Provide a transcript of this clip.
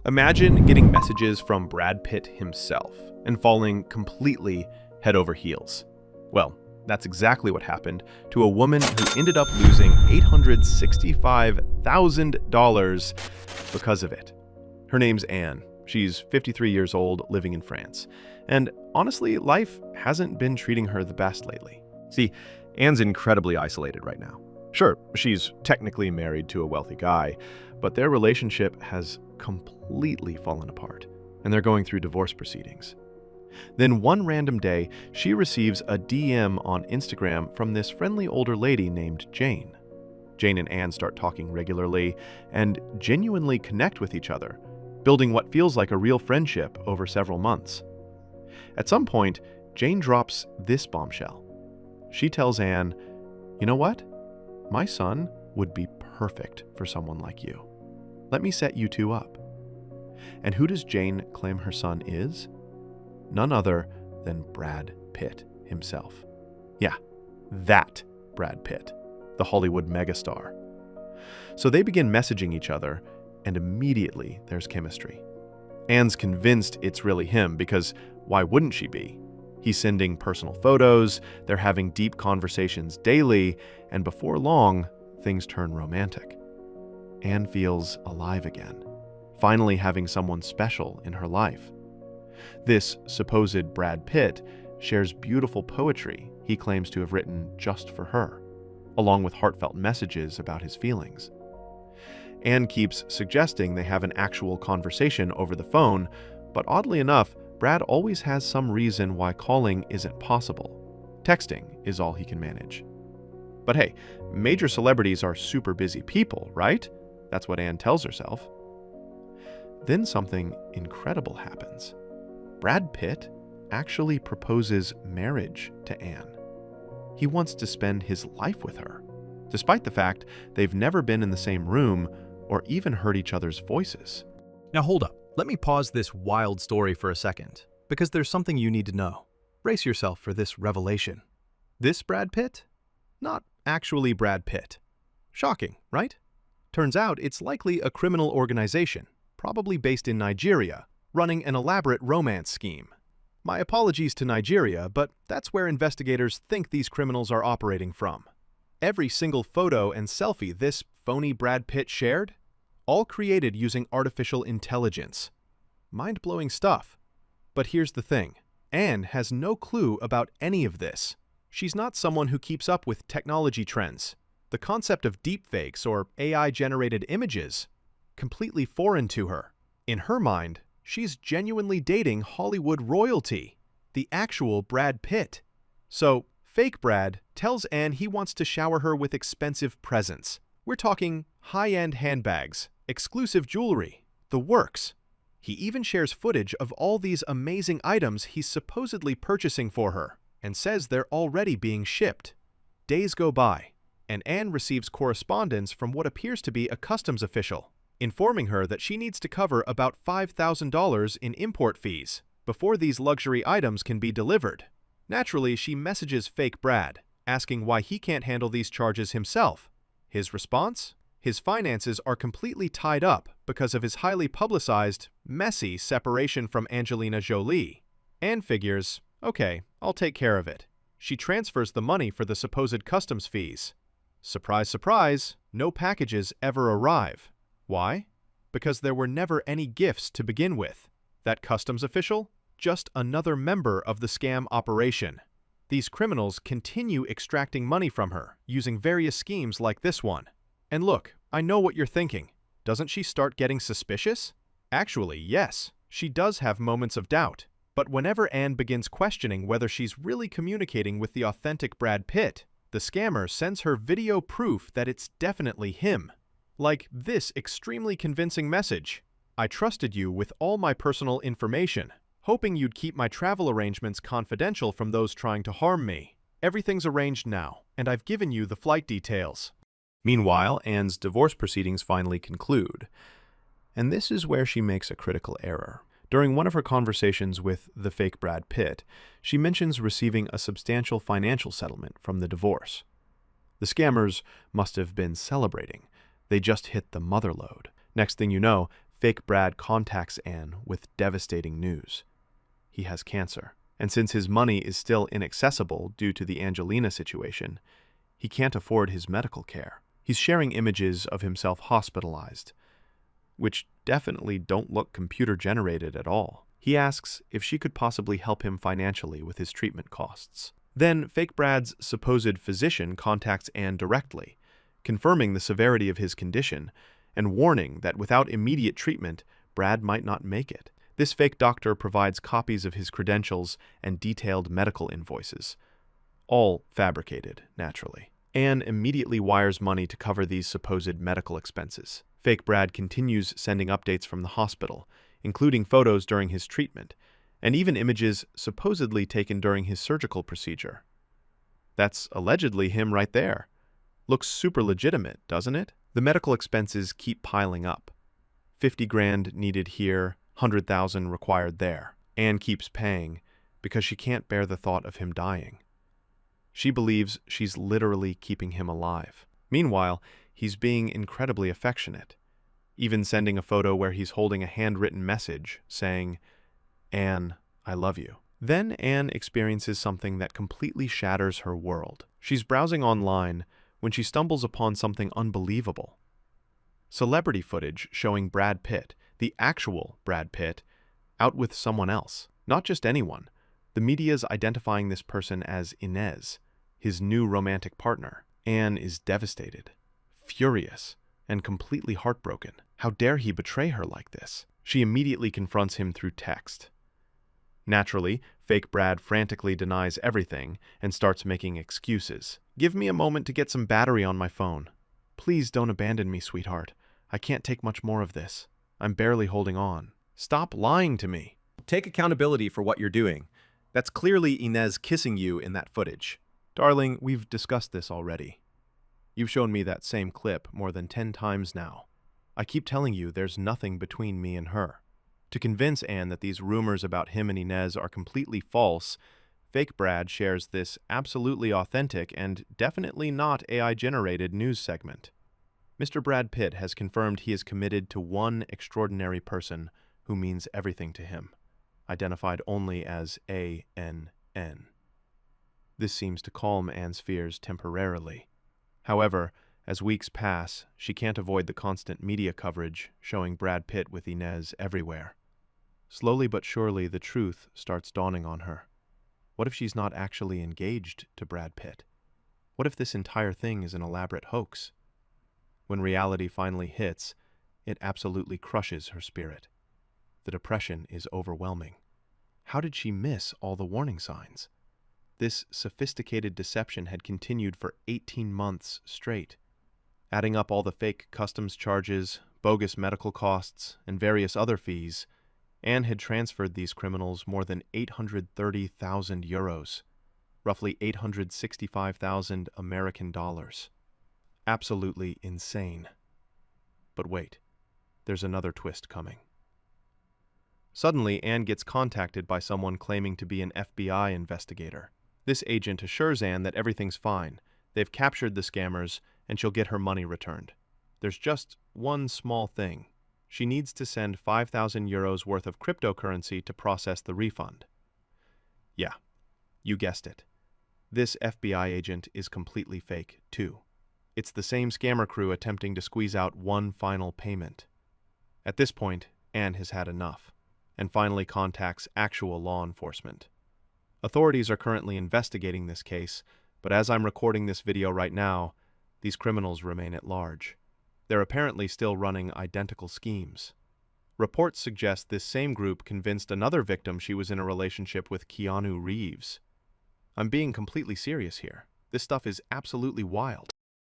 Imagine getting messages from Brad Pitt himself and falling completely head over heels. Well, that's exactly what happened to a woman who ended up losing $865,000 because of it. Her name's Anne. She's 53 years old, living in France. And honestly, life hasn't been treating her the best lately. See, Anne's incredibly isolated right now. Sure, she's technically married to a wealthy guy, but their relationship has completely fallen apart, and they're going through divorce proceedings. Then one random day, she receives a DM on Instagram from this friendly older lady named Jane. Jane and Anne start talking regularly and genuinely connect with each other, building what feels like a real friendship over several months. At some point, Jane drops this bombshell. She tells Anne, "You know what? My son would be perfect for someone like you. Let me set you two up." And who does Jane claim her son is? None other than Brad Pitt himself. Yeah, that Brad Pitt, the Hollywood megastar. So they begin messaging each other, and immediately there's chemistry. Anne's convinced it's really him because why wouldn't she be? He's sending personal photos, they're having deep conversations daily, and before long, things turn romantic. Anne feels alive again, finally having someone special in her life. This supposed Brad Pitt shares beautiful poetry he claims to have written just for her, along with heartfelt messages about his feelings. Anne keeps suggesting they have an actual conversation over the phone, but oddly enough, Brad always has some reason why calling isn't possible. Texting is all he can manage. But hey, major celebrities are super busy people, right? That's what Anne tells herself. Then something incredible happens. Brad Pitt actually proposes marriage to Anne. He wants to spend his life with her, despite the fact they've never been in the same room or even heard each other's voices. Now hold up, let me pause this wild story for a second, because there's something you need to know. Brace yourself for this revelation. This Brad Pitt? Not actually Brad Pitt. Shocking, right? Turns out it's likely a criminal organization, probably based in Nigeria, running an elaborate romance scheme. My apologies to Nigeria, but that's where investigators think these criminals are operating from. Every single photo and selfie this phony Brad Pitt shared, all created using artificial intelligence. Mind-blowing stuff. But here's the thing. Anne has no clue about any of this. She's not someone who keeps up with technology trends. The concept of deepfakes or AI-generated images, completely foreign to her. In her mind, she's genuinely dating Hollywood royalty, the actual Brad Pitt. So, fake Brad tells Anne he wants to shower her with expensive presents. We're talking high-end handbags, exclusive jewelry, the works. He even shares footage of all these amazing items he's supposedly purchasing for her, and says they're already being shipped. Days go by, and Anne receives correspondence from what appears to be a customs official, informing her that she needs to cover about $5,000 in import fees before these luxury items can be delivered. Naturally, she messages fake Brad, asking why he can't handle these charges himself. His response? His finances are completely tied up because of his highly publicized, messy separation from Angelina Jolie. Anne figures, okay, I'll take care of it. She transfers the money for the supposed customs fees. Surprise, surprise, no packages ever arrive. Why? Because there were never any gifts to begin with. That customs official? Just another member of the scam operation. These criminals continue extracting money from her, using various schemes like this one. And look, I know what you're thinking. Doesn't she start getting suspicious? Actually, yes, she does have moments of doubt. But whenever Anne begins questioning whether she's really communicating with the authentic Brad Pitt, the scammer sends her video proof that it's definitely him. Like this extremely convincing message. I trusted you with all my personal information, hoping you'd keep my travel arrangements confidential from those trying to harm me. Everything's arranged now, and I've given you the flight details. Meanwhile, Anne's divorce proceedings finally conclude. And this is where she makes a critical error. During one of her conversations with the fake Brad Pitt, she mentions receiving a substantial financial settlement from the divorce. The scammers must have been celebrating. They just hit the mother lode. Next thing you know, fake Brad contacts Anne with devastating news. He has cancer, and since his money is still inaccessible due to the Angelina situation, he can't afford his medical care. He's sharing images of himself hospitalized, which definitely don't look computer-generated at all. He asks if she could possibly help him financially with his treatment costs. Then, fake Brad's supposed physician contacts Anne directly, confirming the severity of his condition and warning that without immediate treatment, Brad might not make it. This fake doctor provides copies of his credentials and detailed medical invoices, all fabricated, naturally. Anne immediately wires money to cover these supposed medical expenses. Fake Brad continues sending updates from the hospital, including photos during his treatment, and even images supposedly taken during his surgical procedure. That's allegedly him right there. Looks super legitimate, doesn't it? The medical expenses keep piling up. 50 grand needed here, 100,000 required there. Anne keeps paying because she can't bear the thought of him dying. She believes she's literally keeping him alive. Meanwhile, he's being incredibly affectionate, even sending a photo where he's holding a handwritten message saying, "Anne, I love you." Then Anne experiences something that completely shatters her world. She's browsing online when she stumbles upon something unbelievable. Celebrity footage showing Brad Pitt, the actual Brad Pitt, out with someone else. Not just anyone. The media's identifying this person as Inez, his new romantic partner. Anne is devastated, furious, and completely heartbroken. How dare he betray her like this? She immediately confronts him through text. Naturally, fake Brad frantically denies everything and starts making excuses. "Give me a moment to get some battery on my phone. Please don't abandon me, sweetheart. I can't take much more of this. I'm barely holding on." Stop lying to me. Take accountability for what you're doing. That's clearly Inez kissing you in that footage. Darling, we've discussed this already. You've shown me that same clip more than 10 times now. I keep telling you there's nothing between me and her. To convince Anne that these rumors about him and Inez are completely false, fake Brad shares this absolutely authentic and definitely not AI-generated news segment. Mr. Brad Pitt has confirmed he is committed to one extraordinary person who means everything to him, identified only as ANN. This seems to calm Anne's fears temporarily. However, as weeks pass, she can't avoid the constant media coverage showing Brad Pitt with Inez everywhere. Slowly but surely, the truth starts dawning on her. What if she's not actually engaged to Brad Pitt? What if this entire thing is an elaborate hoax? When reality finally hits, it absolutely crushes her spirit. The depression is overwhelming. How did she miss all the warning signs? This sophisticated deception had continued for 18 months straight. Adding up all the fake customs charges, bogus medical costs, and various other fees, Anne had transferred these criminals more than 830,000 euros, roughly 865,000 American dollars. Absolutely insane. But wait, there's another twist coming. Suddenly, Anne gets contacted by someone claiming to be an FBI investigator. This agent assures Anne that everything's fine, they've captured the scammers, and she'll get her money returned. There's just one small thing. She needs to send 5,000 euros worth of cryptocurrency to process the refund. Yeah, you guessed it. This FBI agent is completely fake, too. It's the same scammer crew attempting to squeeze out one final payment. At this point, Anne has had enough, and finally contacts actual law enforcement. Authorities are currently investigating this case, but as I'm recording this video right now, these criminals remain at large. They're apparently still running identical schemes. Reports suggest this same group convinced another victim she was in a relationship with Keanu Reeves. I'm being completely serious here. This stuff is absolutely wild.